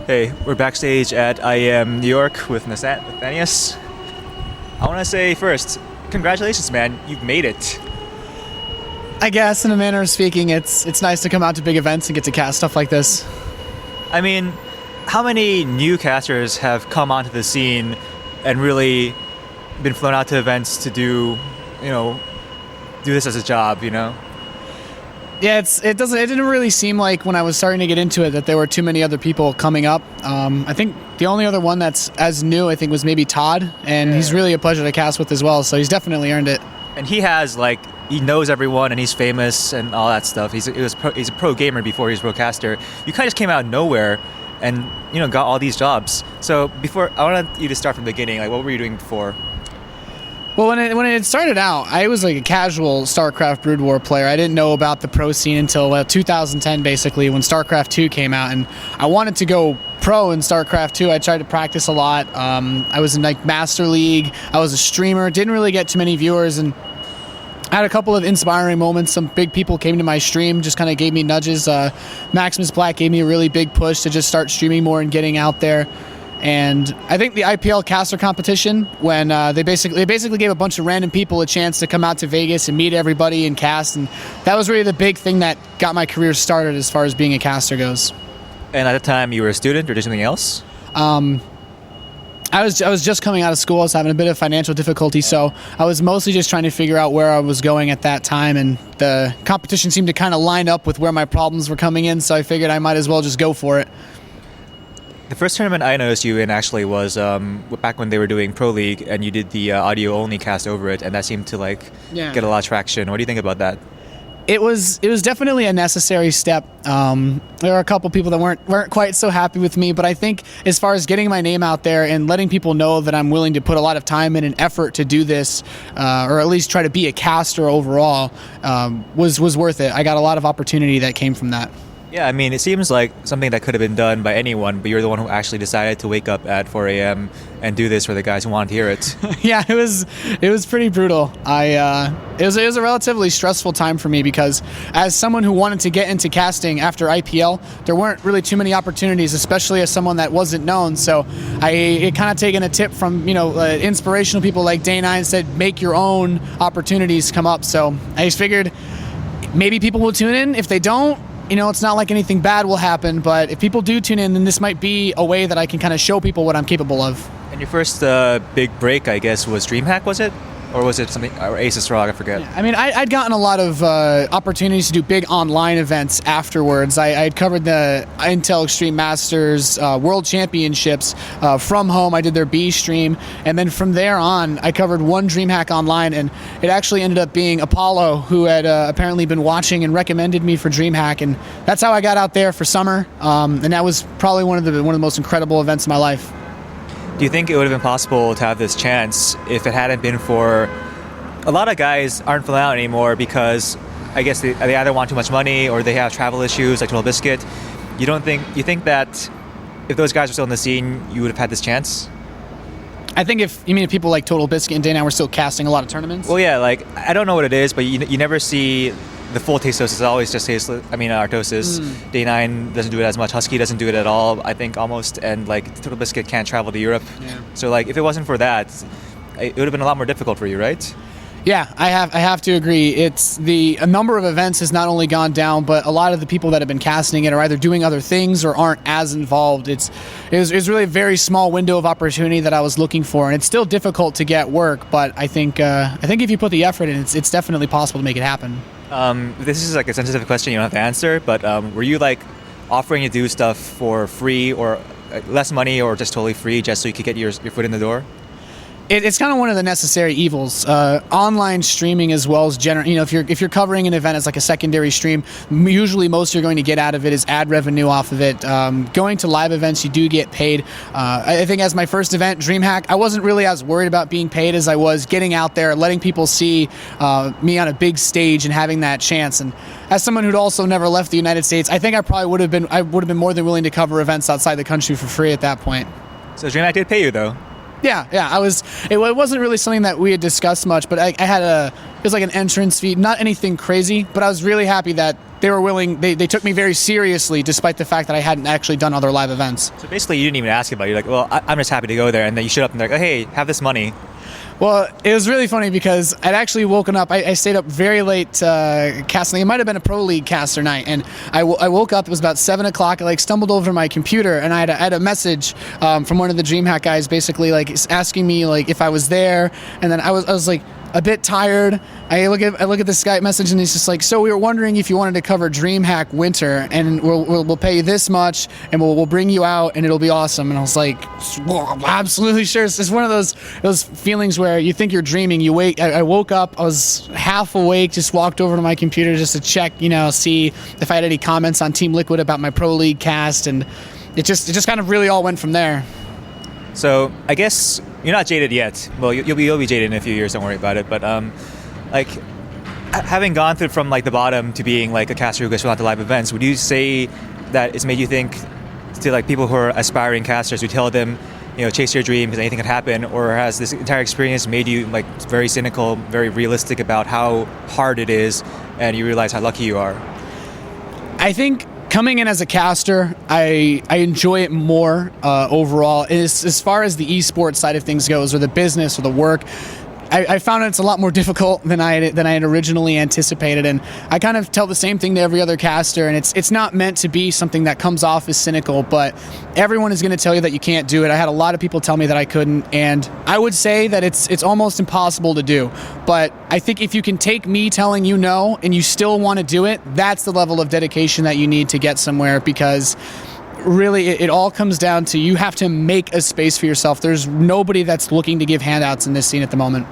Hey, we're backstage at IEM New York with Nathanias. I want to say first, congratulations, man. You've made it. I guess, in a manner of speaking, it's nice to come out to big events and get to cast stuff like this. I mean, how many new casters have come onto the scene and really been flown out to events to do this as a job, Yeah, it didn't really seem like when I was starting to get into it that there were too many other people coming up. I think the only other one that's as new, I think, was maybe Todd, and he's really a pleasure to cast with as well, so he's definitely earned it. And he knows everyone and he's famous and all that stuff. He's a pro gamer before he was a pro caster. You kind of just came out of nowhere and, got all these jobs. So I wanted you to start from the beginning. Like, what were you doing before? Well, when it started out, I was like a casual StarCraft Brood War player. I didn't know about the pro scene until 2010, basically, when StarCraft 2 came out, and I wanted to go pro in StarCraft 2. I tried to practice a lot. I was in Master League. I was a streamer. Didn't really get too many viewers, and I had a couple of inspiring moments. Some big people came to my stream, just kind of gave me nudges. Maximus Black gave me a really big push to just start streaming more and getting out there. And I think the IPL caster competition, when they basically gave a bunch of random people a chance to come out to Vegas and meet everybody and cast, and that was really the big thing that got my career started as far as being a caster goes. And at the time, you were a student or did something else? I was just coming out of school. I was having a bit of financial difficulty, so I was mostly just trying to figure out where I was going at that time, and the competition seemed to kind of line up with where my problems were coming in, so I figured I might as well just go for it. The first tournament I noticed you in actually was back when they were doing Pro League, and you did the audio-only cast over it, and that seemed to get a lot of traction. What do you think about that? It was definitely a necessary step. There were a couple people that weren't quite so happy with me, but I think as far as getting my name out there and letting people know that I'm willing to put a lot of time in and effort to do this, or at least try to be a caster overall, was worth it. I got a lot of opportunity that came from that. Yeah, I mean, it seems like something that could have been done by anyone, but you're the one who actually decided to wake up at 4 a.m. and do this for the guys who want to hear it. Yeah, it was pretty brutal. It was a relatively stressful time for me because as someone who wanted to get into casting after IPL, there weren't really too many opportunities, especially as someone that wasn't known. So I kind of taken a tip from inspirational people like Day9 said, make your own opportunities come up. So I just figured maybe people will tune in. If they don't, it's not like anything bad will happen, but if people do tune in, then this might be a way that I can kind of show people what I'm capable of. And your first big break, I guess, was DreamHack, was it? Or was it something, or Aces Rock, I forget. Yeah, I mean, I'd gotten a lot of opportunities to do big online events afterwards. I had covered the Intel Extreme Masters World Championships from home. I did their B stream. And then from there on, I covered one DreamHack online. And it actually ended up being Apollo, who had apparently been watching and recommended me for DreamHack. And that's how I got out there for summer. And that was probably one of the most incredible events of my life. Do you think it would have been possible to have this chance if it hadn't been for a lot of guys aren't flying out anymore because I guess they either want too much money or they have travel issues like Total Biscuit. You think that if those guys were still in the scene, you would have had this chance? I think if people like Total Biscuit and Day9 were still casting a lot of tournaments. Well, yeah, I don't know what it is, but you never see the full Tasteless. It's always just Tasteless. I mean, Artosis. Day9 doesn't do it as much. Husky doesn't do it at all, I think, almost. And Total Biscuit can't travel to Europe. Yeah. So if it wasn't for that, it would have been a lot more difficult for you, right? Yeah, I have to agree. It's a number of events has not only gone down, but a lot of the people that have been casting it are either doing other things or aren't as involved. It was really a very small window of opportunity that I was looking for, and it's still difficult to get work. But I think if you put the effort in, it's definitely possible to make it happen. This is a sensitive question you don't have to answer, but were you offering to do stuff for free or less money or just totally free just so you could get your foot in the door? It's kind of one of the necessary evils. Online streaming as well as if you're covering an event as a secondary stream, usually most you're going to get out of it is ad revenue off of it. Going to live events, you do get paid. I think as my first event, DreamHack, I wasn't really as worried about being paid as I was getting out there, letting people see me on a big stage and having that chance. And as someone who'd also never left the United States, I think I probably would have been more than willing to cover events outside the country for free at that point. So DreamHack did pay you though? Yeah. It wasn't really something that we had discussed much, but it was an entrance fee, not anything crazy, but I was really happy that they were willing. They took me very seriously, despite the fact that I hadn't actually done other live events. So basically, you didn't even ask about it. You're like, well, I'm just happy to go there, and then you showed up and they're like, oh, hey, have this money. Well, it was really funny because I'd actually woken up. I stayed up very late casting. It might have been a Pro League caster night, and I woke up. It was about 7 o'clock. I stumbled over my computer, and I had a message from one of the DreamHack guys, basically asking me if I was there, and then I was a bit tired. I look at the Skype message, and he's just like, so we were wondering if you wanted to cover DreamHack Winter, and we'll pay you this much, and we'll bring you out, and it'll be awesome. And I was like, well, absolutely sure. It's one of those feelings where you think you're dreaming. You wake. I woke up. I was half awake. Just walked over to my computer just to check, see if I had any comments on Team Liquid about my Pro League cast, and it just kind of really all went from there. So I guess you're not jaded yet. Well, you'll be jaded in a few years. Don't worry about it. But having gone through from the bottom to being a caster who goes out to live events, would you say that it's made you think to people who are aspiring casters, who tell them, chase your dream because anything could happen, or has this entire experience made you very cynical, very realistic about how hard it is, and you realize how lucky you are? I think coming in as a caster, I enjoy it more overall. As far as the esports side of things goes, or the business or the work, I found it's a lot more difficult than I had originally anticipated, and I kind of tell the same thing to every other caster, and it's not meant to be something that comes off as cynical, but everyone is going to tell you that you can't do it. I had a lot of people tell me that I couldn't, and I would say that it's almost impossible to do, but I think if you can take me telling you no and you still want to do it, that's the level of dedication that you need to get somewhere, because really it all comes down to you have to make a space for yourself. There's nobody that's looking to give handouts in this scene at the moment.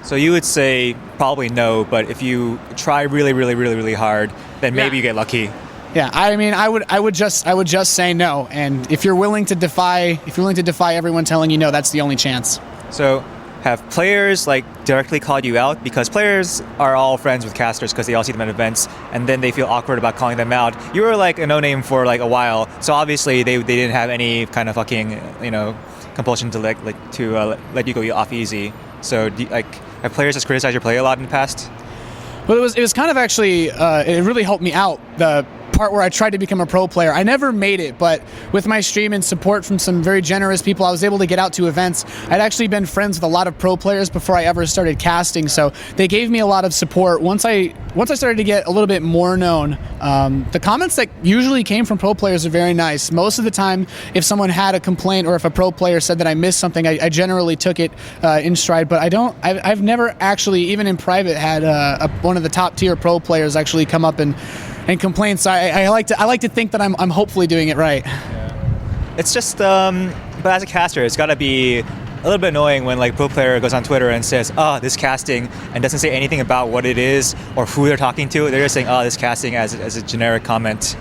So you would say probably no, but if you try really, really, really, really hard, then maybe you get lucky. Yeah, I mean, I would just say no, and if you're willing to defy everyone telling you no, that's the only chance. So have players directly called you out? Because players are all friends with casters because they all see them at events, and then they feel awkward about calling them out. You were a no-name for a while, so obviously they didn't have any kind of fucking compulsion to let you go off easy. So have players just criticized your play a lot in the past? Well, it was kind of actually it really helped me out. The part where I tried to become a pro player, I never made it, but with my stream and support from some very generous people, I was able to get out to events. I'd actually been friends with a lot of pro players before I ever started casting, so they gave me a lot of support. Once I started to get a little bit more known, the comments that usually came from pro players are very nice. Most of the time, if someone had a complaint or if a pro player said that I missed something, I generally took it in stride, but I've never actually, even in private, had one of the top tier pro players actually come up and complain. So I like to think that I'm hopefully doing it right. Yeah. It's just, but as a caster, it's got to be a little bit annoying when pro player goes on Twitter and says, "Oh, this casting," and doesn't say anything about what it is or who they're talking to. They're just saying, "Oh, this casting," as a generic comment.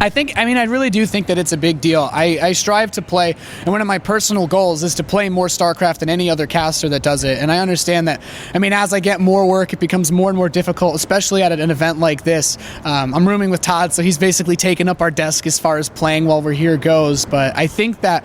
I really do think that it's a big deal. I strive to play, and one of my personal goals is to play more StarCraft than any other caster that does it. And I understand that, as I get more work, it becomes more and more difficult, especially at an event like this. I'm rooming with Todd, so he's basically taken up our desk as far as playing while we're here goes. But I think that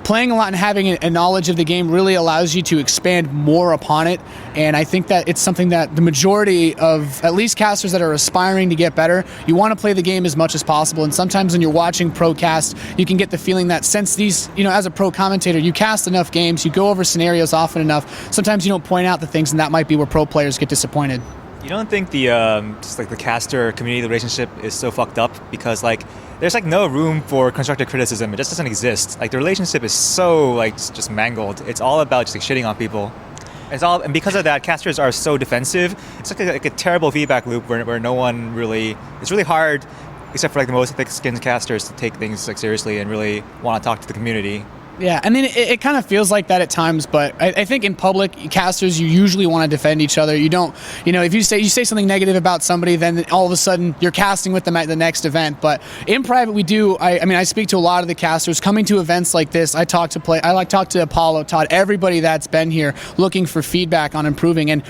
playing a lot and having a knowledge of the game really allows you to expand more upon it, and I think that it's something that the majority of, at least casters that are aspiring to get better, you want to play the game as much as possible. And sometimes when you're watching pro cast, you can get the feeling that since these, as a pro commentator, you cast enough games, you go over scenarios often enough, sometimes you don't point out the things, and that might be where pro players get disappointed. You don't think the the caster community relationship is so fucked up because there's no room for constructive criticism. It just doesn't exist. The relationship is so just mangled. It's all about just shitting on people. And because of that, casters are so defensive. It's like a terrible feedback loop where no one really. It's really hard, except for the most thick-skinned casters, to take things seriously and really want to talk to the community. Yeah, it kind of feels like that at times, but I think in public, casters, you usually want to defend each other. You don't, if you say something negative about somebody, then all of a sudden you're casting with them at the next event. But in private, we do. I speak to a lot of the casters coming to events like this. I talk to Apollo, Todd, everybody that's been here, looking for feedback on improving. And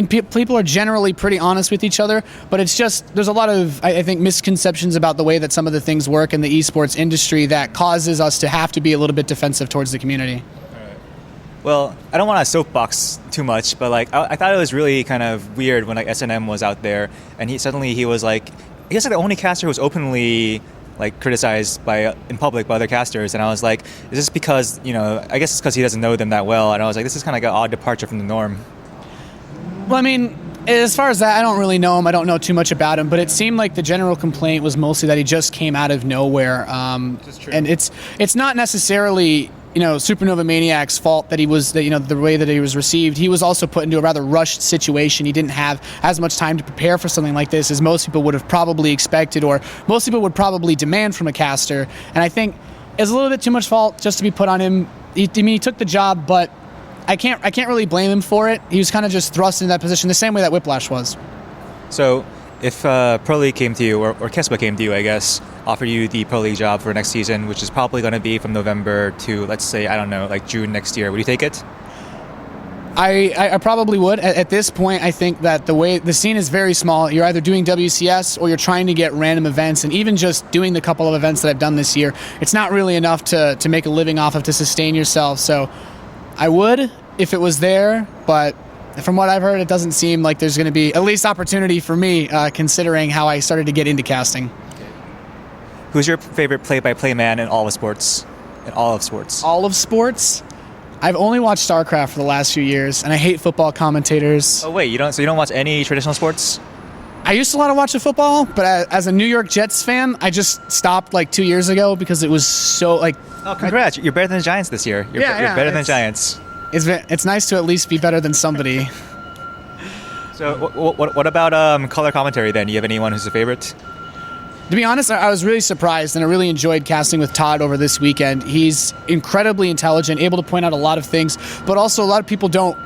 people are generally pretty honest with each other, but it's just there's a lot of I think misconceptions about the way that some of the things work in the esports industry that causes us to have to be a little bit defensive towards the community. Well, I don't want to soapbox too much, but like I thought it was really kind of weird when like S&M was out there, and he was like, he was like the only caster who was openly like criticized in public by other casters, and I was like, is this because I guess it's because he doesn't know them that well, and I was like, this is kind of like an odd departure from the norm. Well, I mean, as far as that, I don't really know him. I don't know too much about him, but it seemed like the general complaint was mostly that he just came out of nowhere. And it's not necessarily Supernova Maniac's fault that he was, the way that he was received. He was also put into a rather rushed situation. He didn't have as much time to prepare for something like this as most people would have probably expected, or most people would probably demand from a caster. And I think it's a little bit too much fault just to be put on him. He took the job, but I can't really blame him for it. He was kind of just thrust into that position the same way that Whiplash was. So if Pro League came to you, or Kespa came to you, I guess, offered you the Pro League job for next season, which is probably going to be from November to, let's say, I don't know, like June next year, would you take it? I probably would. At this point, I think that the way the scene is very small, you're either doing WCS or you're trying to get random events, and even just doing the couple of events that I've done this year, it's not really enough to make a living off of, to sustain yourself. So I would if it was there, but from what I've heard, it doesn't seem like there's going to be at least opportunity for me, considering how I started to get into casting. Who's your favorite play-by-play man in all of sports? All of sports? I've only watched StarCraft for the last few years, and I hate football commentators. Oh wait, you don't watch any traditional sports? I used to watch football, but as a New York Jets fan, I just stopped like 2 years ago because it was so like. Oh, congrats! You're better than the Giants this year. You're better than the Giants. It's nice to at least be better than somebody. So what about color commentary then? Do you have anyone who's a favorite? To be honest, I was really surprised, and I really enjoyed casting with Todd over this weekend. He's incredibly intelligent, able to point out a lot of things, but also a lot of people don't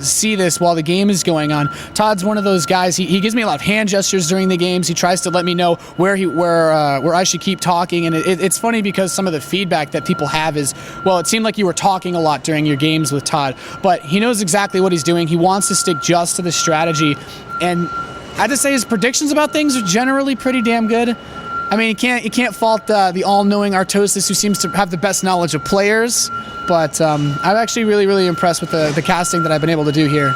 see this while the game is going on. Todd's one of those guys. He gives me a lot of hand gestures during the games. He tries to let me know where I should keep talking, and it's funny because some of the feedback that people have is, well, it seemed like you were talking a lot during your games with Todd, but he knows exactly what he's doing. He wants to stick just to the strategy, and I have to say his predictions about things are generally pretty damn good. I mean, you can't fault the all-knowing Artosis, who seems to have the best knowledge of players, but I'm actually really, really impressed with the casting that I've been able to do here.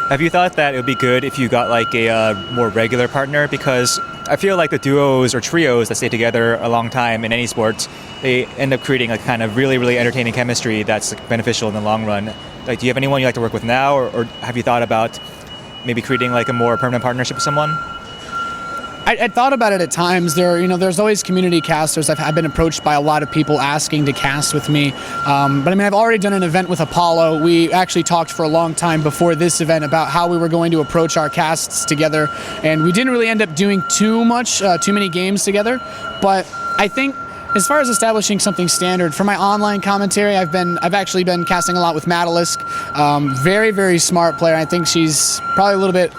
Have you thought that it would be good if you got like a more regular partner? Because I feel like the duos or trios that stay together a long time in any sport, they end up creating a kind of really, really entertaining chemistry that's beneficial in the long run. Like, do you have anyone you like to work with now, or have you thought about maybe creating like a more permanent partnership with someone? I thought about it at times. There's always community casters. I've been approached by a lot of people asking to cast with me. But I mean, I've already done an event with Apollo. We actually talked for a long time before this event about how we were going to approach our casts together, and we didn't really end up doing too many games together. But I think, as far as establishing something standard for my online commentary, I've actually been casting a lot with Madalisk. Very, very smart player. I think she's probably a little bit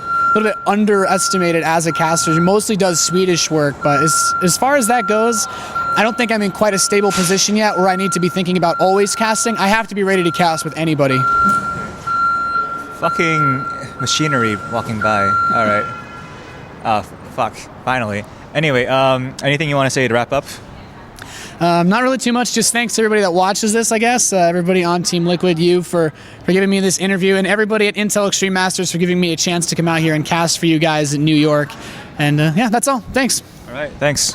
underestimated as a caster. She mostly does Swedish work, but as far as that goes, I don't think I'm in quite a stable position yet where I need to be thinking about always casting. I have to be ready to cast with anybody. Fucking machinery walking by. All right. Fuck. Finally. Anyway, anything you want to say to wrap up? Not really too much. Just thanks to everybody that watches this, I guess. Everybody on Team Liquid, you for giving me this interview, and everybody at Intel Extreme Masters for giving me a chance to come out here and cast for you guys in New York. And yeah, that's all. Thanks. All right. Thanks.